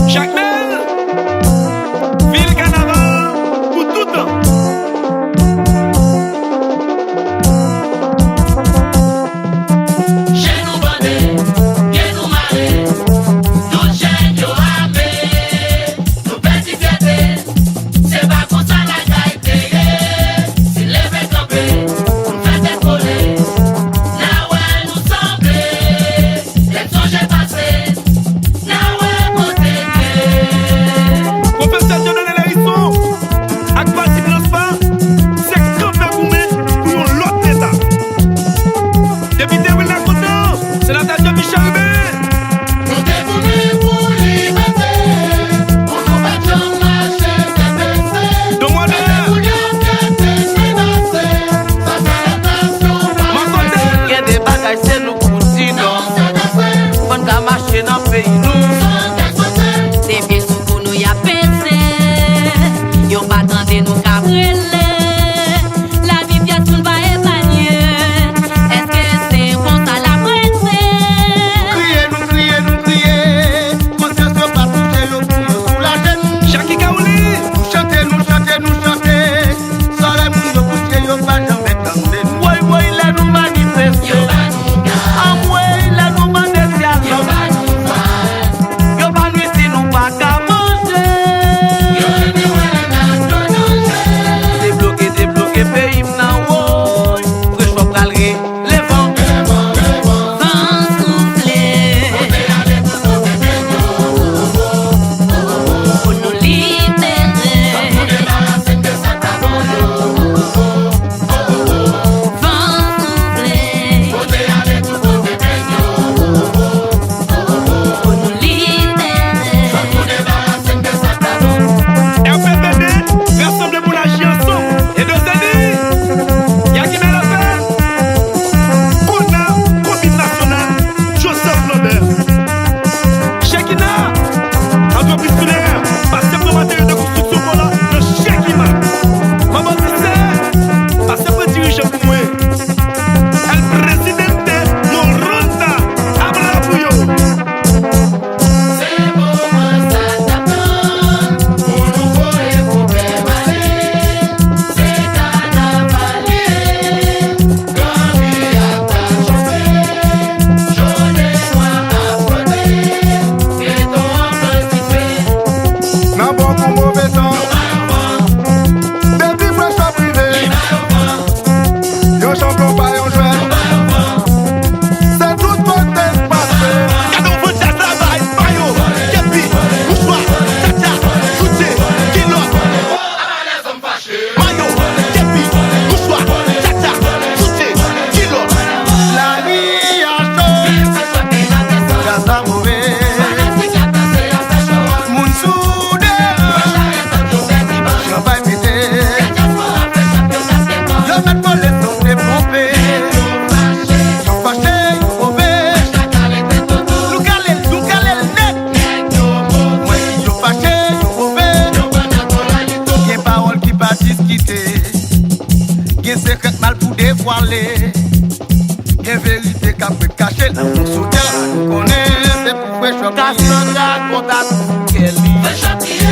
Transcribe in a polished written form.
Jacmel, ville carnaval pour tout le temps. Chez nous bandés, chez nous marés, nous jeunes yo amés, nous petits fiertés, c'est pas comme ça la gaieté, c'est lever camper, on fait décoller, là ouais nous sembler, les songes passés, là ouais côté. Professeur Dieudonné Lérisson, avec Bastille Lanspa, c'est campé gourmet pour l'autre état. Député Wilna Koto, sénateur Jean-Michel B. Nous déboulons pour liberté, pour nous battre marcher débaissé. Donne-moi l'heure. Il y a des bagages, c'est nous continuons. Bonne qu'à marcher dans le pays, nous. C'est bien sous pour nous y a pensé. Yo pas tenter nous cabrele. La vie vient tout va épargner. Est-ce que c'est comme ça la presse? Criez, conscience pas toucher le coup sous la tête. Jackie Kaouli, Nous chanter. Sans les mouilles, yo coucher, yo pas jamais tendre. Oui, là nous manifestons. Ah ouais, là nous manifestons. Yo pas nuit si nous pas qu'à manger. Débloquer pays maintenant. Pour que je sois pralé, les vents. Vent souffler. Pour nous libérer. Vent souffler. Pour nous libérer. RPPD, rassemblés pour la chanson. Et deux années, y'a qui m'a la peine. Kona, Comité national, Joseph Lambert. Chekina, entreprise funéraire, pasteur pour matériel de construction pour là, le Chekima. Maman Tissé, pasteur pour dirigeant pour moi. El Presidente Moronta, Abra Bouyo. C'est pour moi ça t'attend, pour nous voler pour permaner, c'est carnavalier, comme il y a pas chauffé, jaune et noir à frotter, et ton enfant qui fait, Nan bon pour mauvais temps. Depuis fresh pas privé. Yo champion pas yon joueur. C'est tout côté passé. Cadeau pour ta travail, maillot, képi, mouchoir, tata, soutien, kilo. Maillot, képi, mouchoir, tata, soutien, kilo. La nuit a chaud. Gaz à mauvais. Moun soudé. Champagne pété. Yo met pour les sons des pompés. Yo fâché, yo mauvais. Nous calé net. Moi yo fâché, yo mauvais. Gen parole qui pas discuter. Gen secret mal pour dévoiler. Gen vérité qu'a peut cacher dans mon soutien. Nous connaît, c'est pour que je Cassandra, contact, Kelly. Châtier,